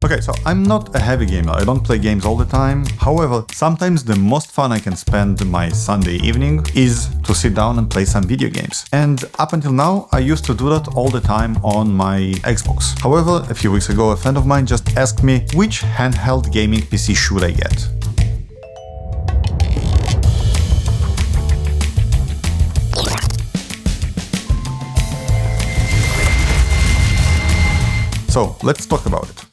Okay, so I'm not a heavy gamer, I don't play games all the time. However, sometimes the most fun I can spend my Sunday evening is to sit down and play some video games. And up until now, I used to do that all the time on my Xbox. However, a few weeks ago, a friend of mine just asked me, which handheld gaming PC should I get? So, let's talk about it.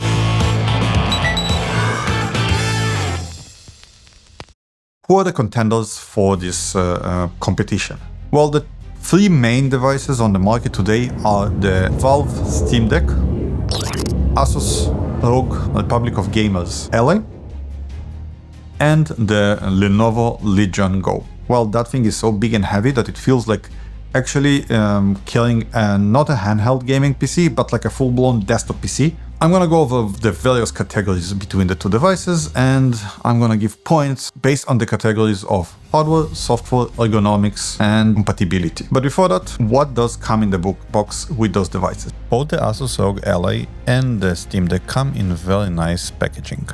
Who are the contenders for this competition? Well, the three main devices on the market today are the Valve Steam Deck, ASUS ROG Republic of Gamers Ally, and the Lenovo Legion Go. Well, that thing is so big and heavy that it feels like actually carrying not a handheld gaming PC, but like a full-blown desktop PC. I'm gonna go over the various categories between the two devices, and I'm gonna give points based on the categories of hardware, software, ergonomics, and compatibility. But before that, what does come in the box with those devices? Both the ASUS ROG Ally and the Steam Deck come in very nice packaging.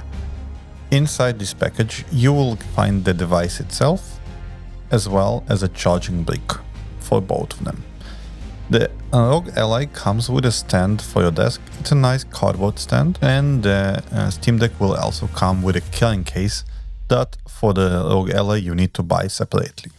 Inside this package, you will find the device itself, as well as a charging brick for both of them. The ROG Ally comes with a stand for your desk. It's a nice cardboard stand, and the Steam Deck will also come with a carrying case that for the ROG Ally you need to buy separately.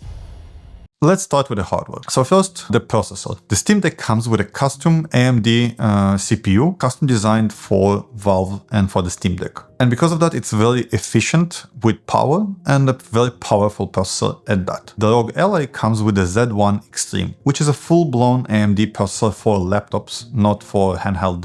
Let's start with the hardware. So first, the processor. The Steam Deck comes with a custom AMD CPU, custom designed for Valve and for the Steam Deck. And because of that, it's very efficient with power and a very powerful processor at that. The ROG Ally comes with the Z1 Extreme, which is a full-blown AMD processor for laptops, not for handheld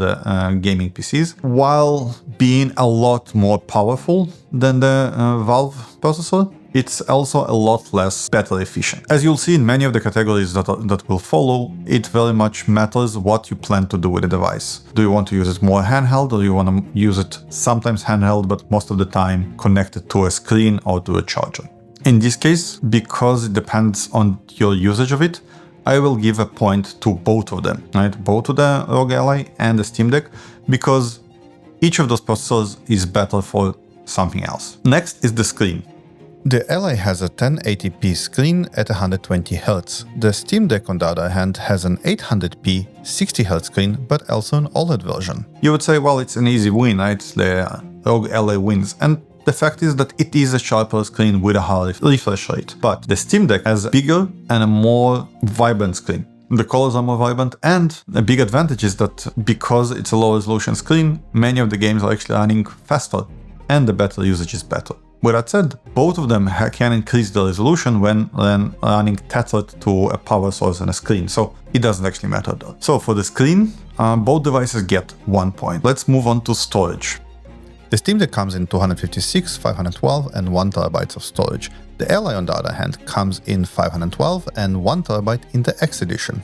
gaming PCs, while being a lot more powerful than the Valve processor. It's also a lot less battery efficient. As you'll see in many of the categories that will follow, it very much matters what you plan to do with the device. Do you want to use it more handheld, or do you want to use it sometimes handheld, but most of the time connected to a screen or to a charger? In this case, because it depends on your usage of it, I will give a point to both of them, right? Both to the ROG Ally and the Steam Deck, because each of those processors is better for something else. Next is the screen. The Ally has a 1080p screen at 120Hz. The Steam Deck, on the other hand, has an 800p 60Hz screen, but also an OLED version. You would say, well, it's an easy win, right? The ROG Ally wins. And the fact is that it is a sharper screen with a higher refresh rate. But the Steam Deck has a bigger and a more vibrant screen. The colors are more vibrant, and a big advantage is that because it's a low resolution screen, many of the games are actually running faster, and the battery usage is better. With that said, both of them can increase the resolution when running tethered to a power source and a screen, so it doesn't actually matter though. So for the screen, both devices get 1 point. Let's move on to storage. The Steam Deck comes in 256, 512 and 1TB of storage. The Ally, on the other hand, comes in 512 and 1TB in the X edition.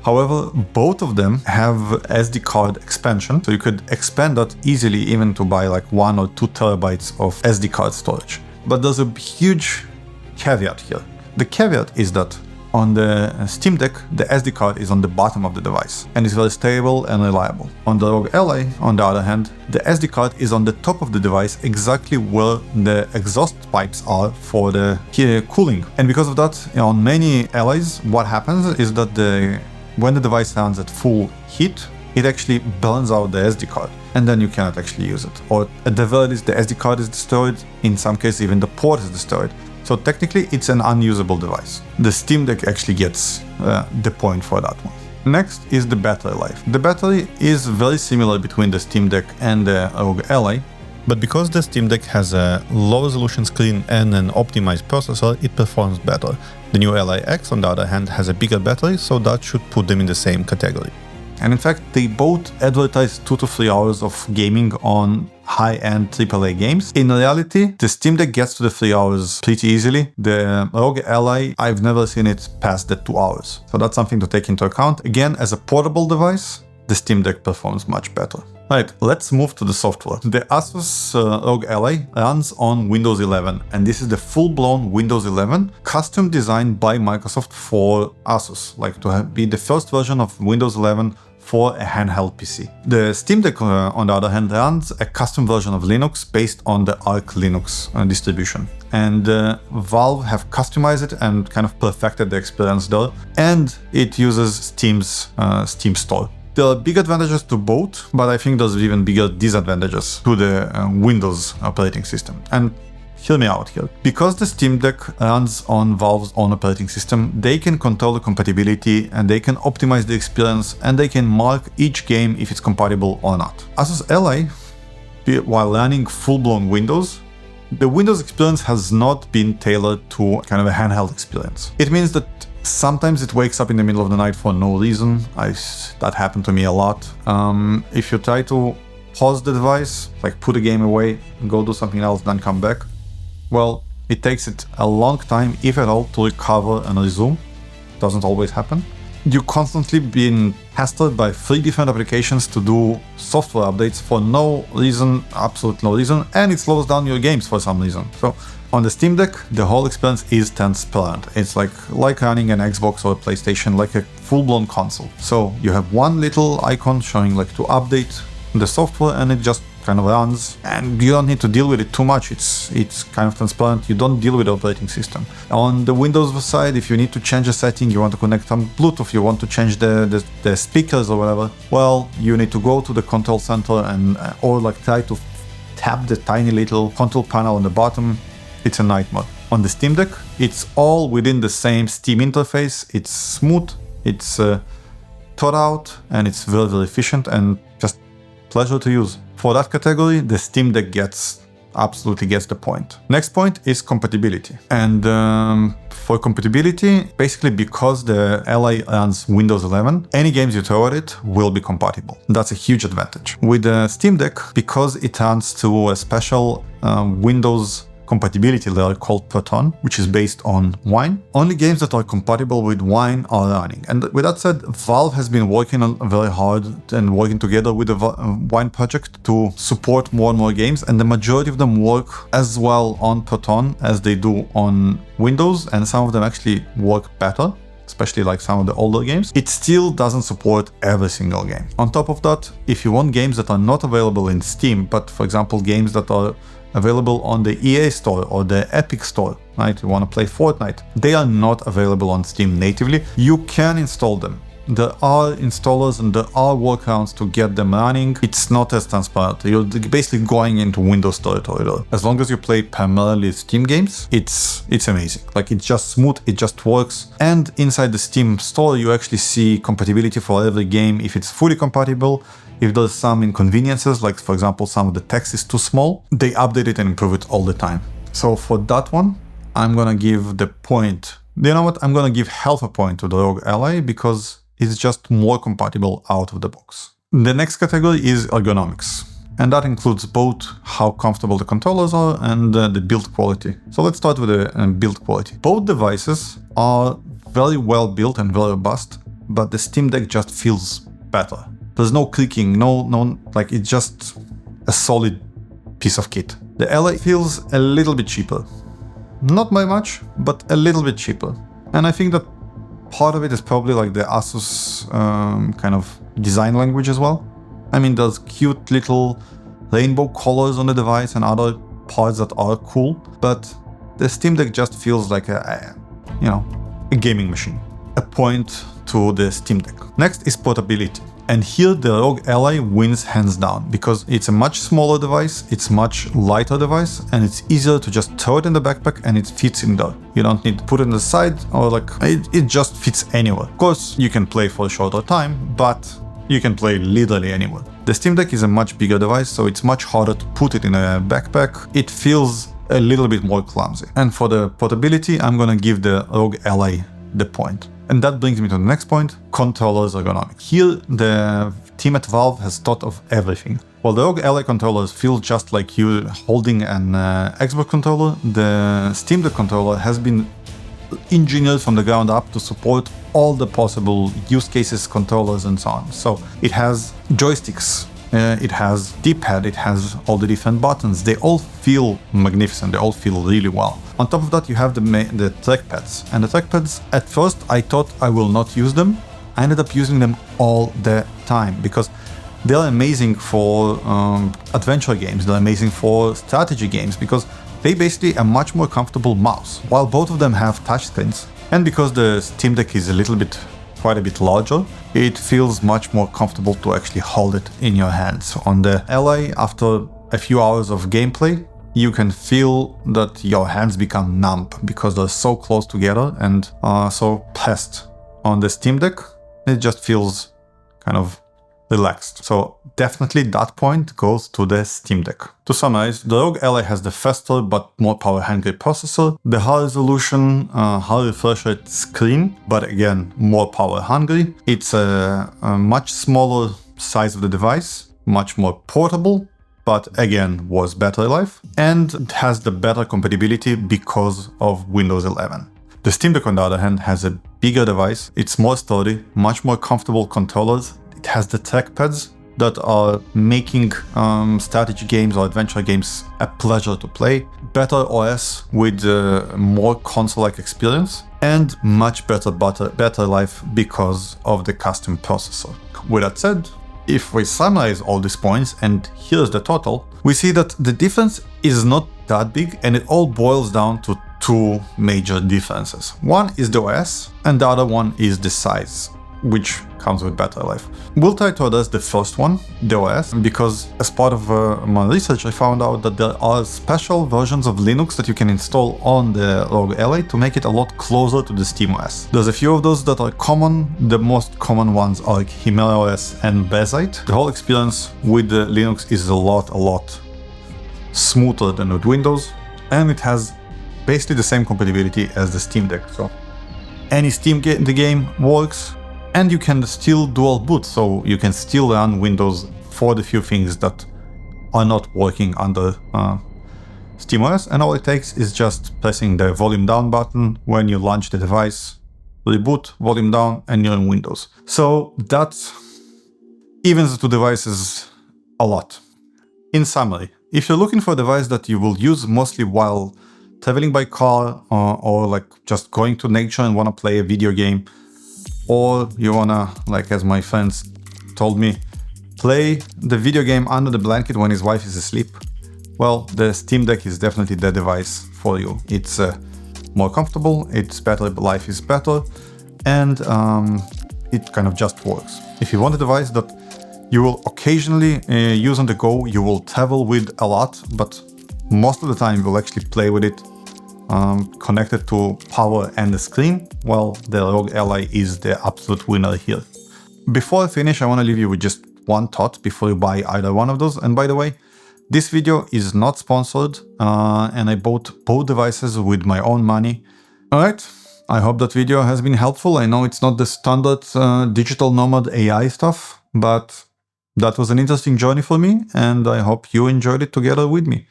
However, both of them have SD card expansion, so you could expand that easily even to buy like 1 or 2 terabytes of SD card storage. But there's a huge caveat here. The caveat is that on the Steam Deck, the SD card is on the bottom of the device and is very stable and reliable. On the ROG Ally, on the other hand, the SD card is on the top of the device, exactly where the exhaust pipes are for the cooling. And because of that, on many Allys, what happens is that when the device runs at full heat, it actually burns out the SD card, and then you cannot actually use it. Or at the very least, the SD card is destroyed, in some cases even the port is destroyed. So technically it's an unusable device. The Steam Deck actually gets the point for that one. Next is the battery life. The battery is very similar between the Steam Deck and the ROG Ally, but because the Steam Deck has a low-resolution screen and an optimized processor, it performs better. The new Ally X, on the other hand, has a bigger battery, so that should put them in the same category. And in fact, they both advertise 2 to 3 hours of gaming on high-end AAA games. In reality, the Steam Deck gets to the 3 hours pretty easily. The ROG Ally, I've never seen it past the 2 hours. So that's something to take into account. Again, as a portable device, the Steam Deck performs much better. Right, let's move to the software. The ASUS ROG Ally runs on Windows 11, and this is the full-blown Windows 11, custom designed by Microsoft for ASUS, like to be the first version of Windows 11 for a handheld PC. The Steam Deck, on the other hand, runs a custom version of Linux based on the Arch Linux distribution. And Valve have customized it and kind of perfected the experience there. And it uses Steam's Steam Store. There are big advantages to both, but I think there's even bigger disadvantages to the Windows operating system. And hear me out here. Because the Steam Deck runs on Valve's own operating system, they can control the compatibility and they can optimize the experience and they can mark each game if it's compatible or not. ASUS Ally, while running full-blown Windows, the Windows experience has not been tailored to kind of a handheld experience. It means that sometimes it wakes up in the middle of the night for no reason. That happened to me a lot. If you try to pause the device, like put the game away, go do something else, then come back, well, it takes it a long time, if at all, to recover and resume. Doesn't always happen. You constantly being pestered by 3 different applications to do software updates for no reason, absolute no reason, and it slows down your games for some reason. So on the Steam Deck, the whole experience is transparent. It's like running an Xbox or a PlayStation, like a full-blown console. So you have one little icon showing like to update the software, and it just kind of runs, and you don't need to deal with it too much. It's kind of transparent. You don't deal with the operating system. On the Windows side, if you need to change a setting, you want to connect on Bluetooth, you want to change the speakers or whatever, well, you need to go to the control center and or like try to tap the tiny little control panel on the bottom. It's a nightmare. On the Steam Deck, it's all within the same Steam interface. It's smooth, it's thought out, and it's very, very efficient and just pleasure to use. For that category, the Steam Deck absolutely gets the point. Next point is compatibility. And for compatibility, basically because the Ally runs Windows 11, any games you throw at it will be compatible. That's a huge advantage. With the Steam Deck, because it runs to a special Windows compatibility layer called Proton, which is based on Wine. Only games that are compatible with Wine are running. And with that said, Valve has been working very hard and working together with the Wine project to support more and more games, and the majority of them work as well on Proton as they do on Windows, and some of them actually work better, especially like some of the older games. It still doesn't support every single game. On top of that, if you want games that are not available in Steam, but for example games that are available on the EA store or the Epic store, right? You want to play Fortnite. They are not available on Steam natively. You can install them. There are installers and there are workarounds to get them running. It's not as transparent. You're basically going into Windows territory there. As long as you play primarily Steam games, it's amazing. Like, it's just smooth, it just works. And inside the Steam store, you actually see compatibility for every game if it's fully compatible. If there's some inconveniences, like for example, some of the text is too small, they update it and improve it all the time. So for that one, I'm gonna give the point. You know what? I'm gonna give half a point to the ROG Ally because it's just more compatible out of the box. The next category is ergonomics, and that includes both how comfortable the controllers are and the build quality. So let's start with the build quality. Both devices are very well built and very robust, but the Steam Deck just feels better. There's no clicking, like it's just a solid piece of kit. The Ally feels a little bit cheaper. Not by much, but a little bit cheaper. And I think that part of it is probably like the ASUS kind of design language as well. I mean, there's cute little rainbow colors on the device and other parts that are cool, but the Steam Deck just feels like a gaming machine. A point to the Steam Deck. Next is portability. And here the ROG Ally wins hands down because it's a much smaller device, it's much lighter device, and it's easier to just throw it in the backpack and it fits in there. You don't need to put it on the side or like, it just fits anywhere. Of course, you can play for a shorter time, but you can play literally anywhere. The Steam Deck is a much bigger device, so it's much harder to put it in a backpack. It feels a little bit more clumsy. And for the portability, I'm gonna give the ROG Ally the point. And that brings me to the next point, controllers ergonomics. Here, the team at Valve has thought of everything. While the ROG Ally controllers feel just like you holding an Xbox controller, the Steam Deck controller has been engineered from the ground up to support all the possible use cases, controllers, and so on. So it has joysticks, it has D-pad, it has all the different buttons. They all feel magnificent, they all feel really well. On top of that, you have the trackpads. And the trackpads, at first, I thought I will not use them I ended up using them all the time because they're amazing for adventure games, they're amazing for strategy games because they basically a much more comfortable mouse, while both of them have touchscreens. And because the Steam Deck is quite a bit larger, it feels much more comfortable to actually hold it in your hands. On the Ally, after a few hours of gameplay, you can feel that your hands become numb because they're so close together and so pressed. On the Steam Deck, it just feels kind of relaxed. So definitely that point goes to the Steam Deck. To summarize, the ROG Ally has the faster but more power-hungry processor, the high resolution, high refresh rate screen, but again, more power-hungry. It's a much smaller size of the device, much more portable, but again, was battery life, and it has the better compatibility because of Windows 11. The Steam Deck, on the other hand, has a bigger device, it's more sturdy, much more comfortable controllers. It has the trackpads that are making strategy games or adventure games a pleasure to play, better OS with more console-like experience, and much better battery life because of the custom processor. With that said, if we summarize all these points, and here's the total, we see that the difference is not that big and it all boils down to two major differences. One is the OS and the other one is the size, which comes with battery life. We'll try to address the first one, the OS, because as part of my research I found out that there are special versions of Linux that you can install on the ROG Ally to make it a lot closer to the SteamOS. There's a few of those that are common. The most common ones are like HimeraOS and Bazzite. The whole experience with the Linux is a lot smoother than with Windows, and it has basically the same compatibility as the Steam Deck. So any Steam the game works, and you can still dual boot, so you can still run Windows for the few things that are not working under SteamOS, and all it takes is just pressing the volume down button when you launch the device, reboot, volume down, and you're in Windows. So that evens the two devices a lot. In summary, if you're looking for a device that you will use mostly while traveling by car or like just going to nature and want to play a video game, or you wanna, like as my friends told me, play the video game under the blanket when his wife is asleep, well, the Steam Deck is definitely the device for you. It's more comfortable, its battery life is better, and it kind of just works. If you want a device that you will occasionally use on the go, you will travel with a lot, but most of the time you will actually play with it connected to power and the screen, well, the ROG Ally is the absolute winner here. Before I finish, I want to leave you with just one thought before you buy either one of those. And by the way, this video is not sponsored, and I bought both devices with my own money. Alright, I hope that video has been helpful. I know it's not the standard digital nomad AI stuff, but that was an interesting journey for me, and I hope you enjoyed it together with me.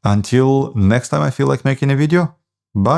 Until next time I feel like making a video, bye!